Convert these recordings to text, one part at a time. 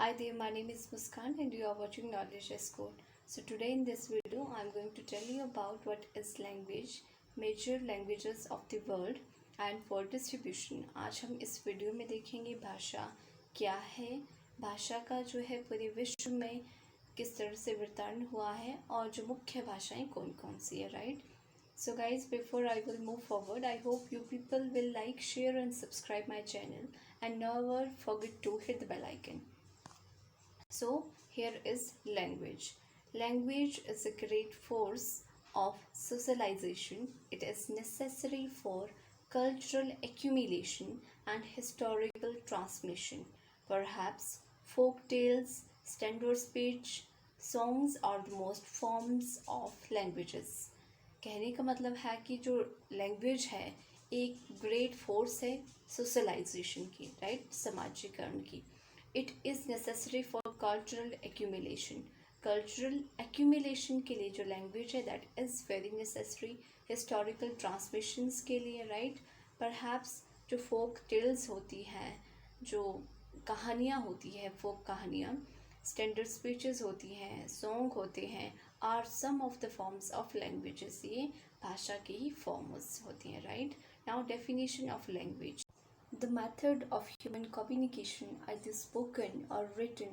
Hi there, my name is Muskan and you are watching Knowledge Code. So today in this video, I am going to tell you about what is language, major languages of the world and for distribution. आज हम इस video में देखेंगे भाषा क्या है, भाषा का जो है पूरे विश्व में किस तरह से वितरण हुआ है और जो मुख्य भाषाएं कौन कौन सी है, right? So guys, before I will move forward, I hope you people will like, share and subscribe my channel and never forget to hit the bell icon. So here is language. Language is a great force of socialization. It is necessary for cultural accumulation and historical transmission. Perhaps folk tales, standard speech, songs are the most forms of languages. कहने का मतलब है कि जो language है एक great force है socialisation की, राइट, समाजीकरण की. It is necessary for cultural accumulation. Cultural accumulation के लिए जो लैंग्वेज है that is very necessary. Historical transmissions के लिए, राइट. परहैप्स जो फोक टेल्स होती हैं, जो कहानियाँ होती है, फोक कहानियाँ, स्टैंडर्ड स्पीचेस होती हैं, सॉन्ग होते हैं, are some of the forms of languages. ये भाषा की ही फॉर्म्स होती हैं, right. Now definition of language. The method of human communication, either spoken or written,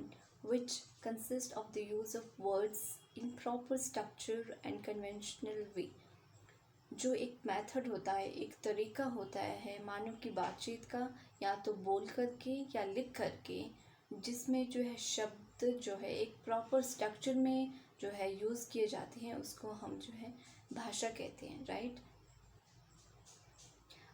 which consists of the use of words in proper structure and conventional way. जो एक method होता है, एक तरीका होता है मानव की बातचीत का, या तो बोल करके या लिख करके, जिसमें जो है शब्द जो है एक प्रॉपर स्ट्रक्चर में जो है यूज़ किए जाते हैं, उसको हम जो है भाषा कहते हैं, राइट.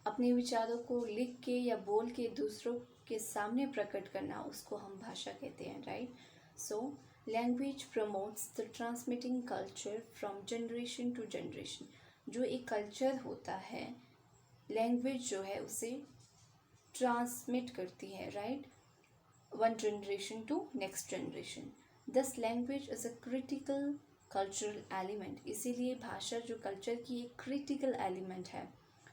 अपने विचारों को लिख के या बोल के दूसरों के सामने प्रकट करना, उसको हम भाषा कहते हैं, right. So language promotes the transmitting culture from generation to generation. जो एक कल्चर होता है, लैंग्वेज जो है उसे ट्रांसमिट करती है, right, one generation to next generation. Thus language is a critical cultural element. इसीलिए भाषा जो कल्चर की एक क्रिटिकल एलिमेंट है.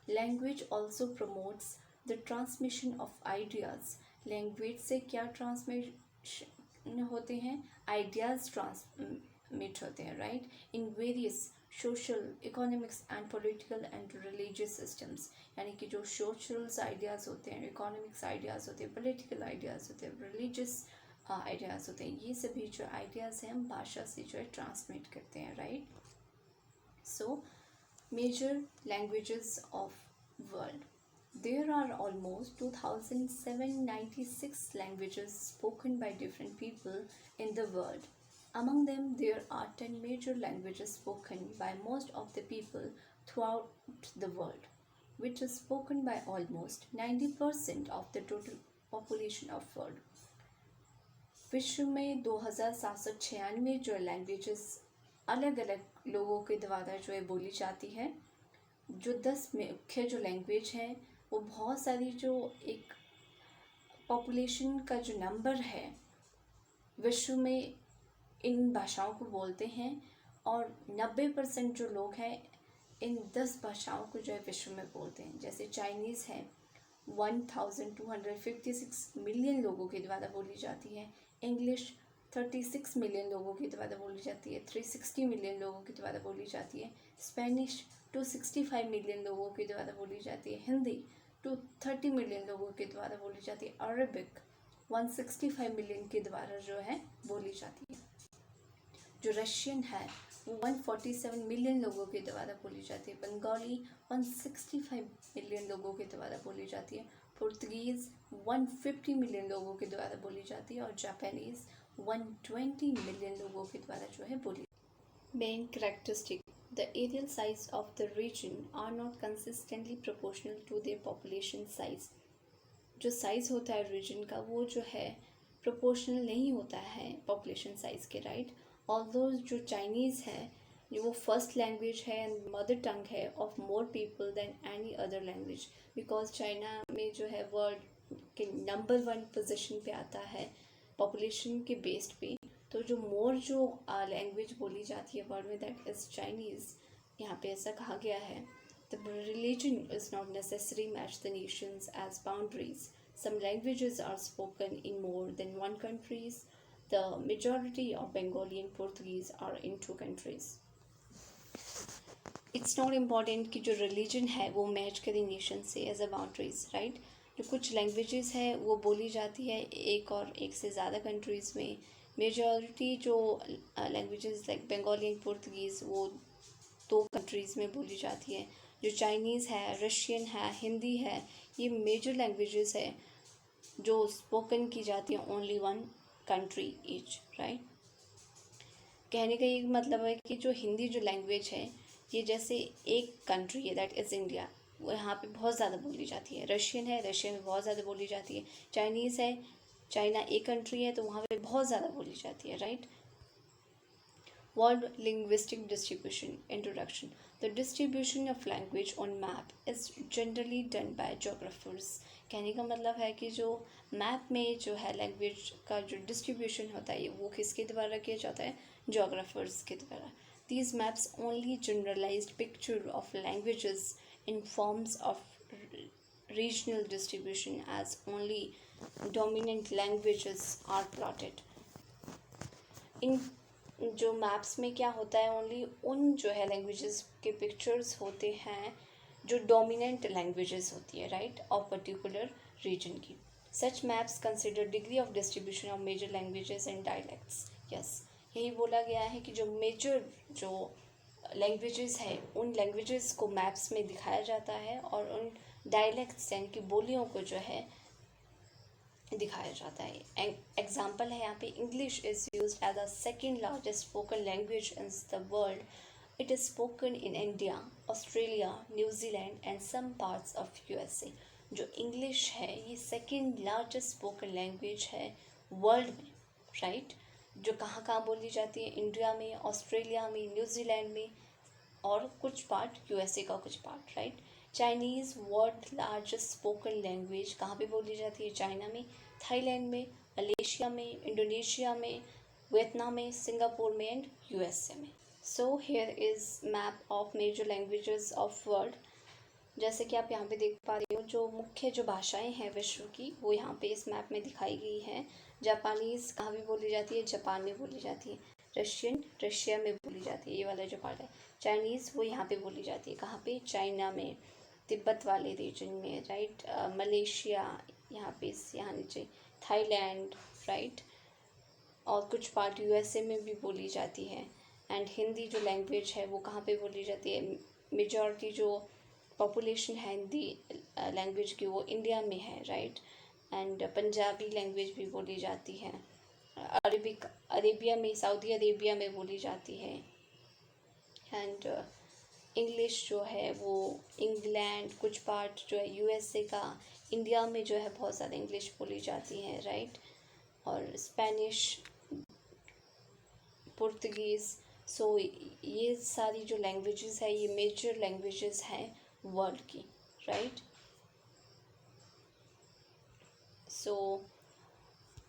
Language also promotes the transmission of ideas. Language से क्या ट्रांसमिशन होते हैं? आइडियाज़ ट्रांसमिट होते हैं, right, in various social, economics and political and religious systems. यानी कि जो सोशल्स आइडियाज़ होते हैं, इकोनॉमिक्स आइडियाज़ होते हैं, पॉलिटिकल आइडियाज़ होते हैं, रिलीजियस आइडियाज़ होते हैं, ये सभी जो आइडियाज़ हैं हम भाषा से जो है ट्रांसमिट करते हैं, right. So major languages of world. There are almost 2796 languages spoken by different people in the world. Among them there are 10 major languages spoken by most of the people throughout the world, which is spoken by almost 90% of the total population of world. विश्व में 2796 जो languages अलग अलग लोगों के द्वारा जो है बोली जाती है. जो 10 मुख्य जो लैंग्वेज हैं वो बहुत सारी जो एक पॉपुलेशन का जो नंबर है विश्व में इन भाषाओं को बोलते हैं, और 90% जो लोग हैं इन 10 भाषाओं को जो है विश्व में बोलते हैं. जैसे चाइनीज़ है 1256 मिलियन लोगों के द्वारा बोली जाती है. इंग्लिश 36 मिलियन लोगों के द्वारा बोली जाती है. 360 मिलियन लोगों के द्वारा बोली जाती है. स्पेनिश 265 मिलियन लोगों के द्वारा बोली जाती है. हिंदी 230 मिलियन लोगों के द्वारा बोली जाती है. अरबिक 165 मिलियन के द्वारा जो है बोली जाती है. जो रशियन है वो 147 मिलियन लोगों के द्वारा बोली जाती है. बंगाली 165 मिलियन लोगों के द्वारा बोली जाती है. पुर्तगीज़ 150 मिलियन लोगों के द्वारा बोली जाती है. और जापानीज़ 120 मिलियन लोगों के द्वारा जो है बोली. Main characteristic. The areal size of the region are not consistently proportional to their population size. जो साइज़ होता है रीजन का वो जो है प्रोपोर्शनल नहीं होता है पॉपुलेशन साइज़ के, राइट. ऑल्दो जो चाइनीज़ है वो फर्स्ट लैंग्वेज है एंड मदर टंग है of more people than any other language, because China में जो है वर्ल्ड के नंबर 1 पोजीशन पे आता है पॉपुलेशन के बेस्ड पे. तो जो मोर जो लैंग्वेज बोली जाती है वर्ल्ड में दैट इज़ चाइनीज़. यहाँ पे ऐसा कहा गया है the religion is not necessary match the nations as boundaries Some languages are spoken in more than one countries. The majority of Bengali and Portuguese are in two countries. It's not important कि जो religion है वो match करे nation से as a boundaries, right. जो कुछ languages है वो बोली जाती है एक और एक से ज़्यादा कंट्रीज़ में. मेजॉरिटी जो languages like Bengali and Portuguese वो दो कंट्रीज़ में बोली जाती है. जो चाइनीज़ है, रशियन है, हिंदी है, ये मेजर लैंग्वेजेस है जो स्पोकन की जाती है only one country each, right. कहने का ये मतलब है कि जो हिंदी जो लैंग्वेज है ये जैसे एक कंट्री है दैट इज़ इंडिया, वो यहाँ पे बहुत ज़्यादा बोली जाती है. रशियन है, रशियन में बहुत ज़्यादा बोली जाती है. चाइनीज़ है, चाइना एक कंट्री है तो वहाँ पे बहुत ज़्यादा बोली जाती है, right. World linguistic distribution. Introduction. The distribution of language on map is generally done by geographers. कहने का मतलब है कि जो मैप में जो है लैंग्वेज का जो डिस्ट्रीब्यूशन होता है वो किसके द्वारा किया जाता है? जोग्राफर्स के द्वारा. These maps only generalized picture of languages in forms of regional distribution as only dominant languages are plotted. इन जो मैप्स में क्या होता है ओनली उन जो है लैंग्वेजेस के पिक्चर्स होते हैं जो डोमिनेंट लैंग्वेजेस होती है, राइट, ऑफ पर्टिकुलर रीजन की. Such maps consider degree of distribution of major languages and dialects. Yes, यही बोला गया है कि जो मेजर जो लैंग्वेजेस है उन लैंग्वेजेस को मैप्स में दिखाया जाता है और उन डायलैक्ट्स यानी कि बोलियों को जो है दिखाया जाता है. एग्जाम्पल है यहाँ पे English is use as a second largest spoken language in the world. It is spoken in India, Australia, New Zealand and some parts of USA. जो इंग्लिश है ये सेकेंड लार्जेस्ट स्पोकन लैंग्वेज है वर्ल्ड में, right. जो कहाँ कहाँ बोली जाती है? इंडिया में, ऑस्ट्रेलिया में, न्यूजीलैंड में और कुछ पार्ट यूएसए का कुछ part, right. Chinese world largest spoken language कहाँ पे बोली जाती है? चाइना में, थाईलैंड में, मलेशिया में, इंडोनेशिया में, वियतनाम में, सिंगापुर में एंड यूएसए में. So here is map of major languages of world. जैसे कि आप यहाँ पे देख पा रहे हो जो मुख्य जो भाषाएं हैं विश्व की वो यहाँ पे इस मैप में दिखाई गई हैं. जापानीज़ कहाँ भी बोली जाती है? जापान में बोली जाती है. रशियन रशिया में बोली जाती है, ये वाला जो पार्ट है. चाइनीज़ वो यहाँ पे बोली जाती है, कहाँ पे? चाइना में, तिब्बत वाले रीजन में, राइट. मलेशिया यहाँ पे, यहाँ नीचे थाईलैंड, राइट. और कुछ पार्ट यूएसए में भी बोली जाती है. एंड हिंदी जो लैंग्वेज है वो कहाँ पे बोली जाती है? मेजॉरिटी जो पॉपुलेशन है हिंदी लैंग्वेज की वो इंडिया में है, राइट. एंड पंजाबी लैंग्वेज भी बोली जाती है. अरबिक अरेबिया में, सऊदी अरेबिया में बोली जाती है. एंड इंग्लिश जो है वो इंग्लैंड, कुछ पार्ट जो है यूएसए का, इंडिया में जो है बहुत ज़्यादा इंग्लिश बोली जाती है, राइट. और स्पेनिश, पुर्तगीज़. सो ये सारी जो लैंग्वेजेस है ये मेजर लैंग्वेजेस हैं वर्ल्ड की, right. So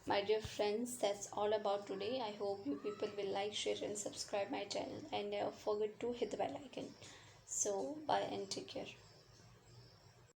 my dear friends, that's all about today. I hope you people will like, share and subscribe my channel and never forget to hit the bell icon. So bye and take care.